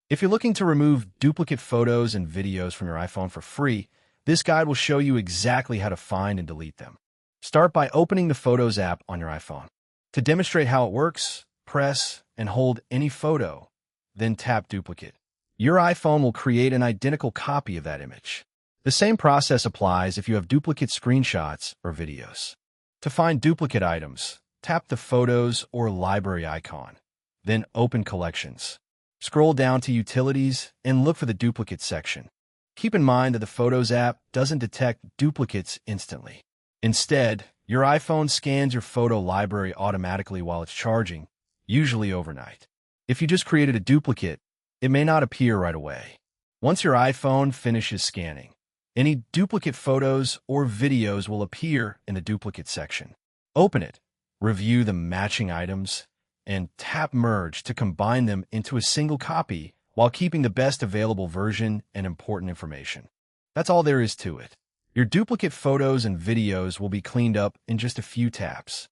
If you're looking to remove duplicate photos and videos from your iPhone for free, this guide will show you exactly how to find and delete them. Start by opening the Photos app on your iPhone. To demonstrate how it works, press and hold any photo, then tap Duplicate. Your iPhone will create an identical copy of that image. The same process applies if you have duplicate screenshots or videos. To find duplicate items, tap the Photos or Library icon, then open Collections. Scroll down to Utilities and look for the Duplicate section. Keep in mind that the Photos app doesn't detect duplicates instantly. Instead, your iPhone scans your photo library automatically while it's charging, usually overnight. If you just created a duplicate, it may not appear right away. Once your iPhone finishes scanning, any duplicate photos or videos will appear in the Duplicate section. Open it, review the matching items, and tap Merge to combine them into a single copy while keeping the best available version and important information. That's all there is to it. Your duplicate photos and videos will be cleaned up in just a few taps.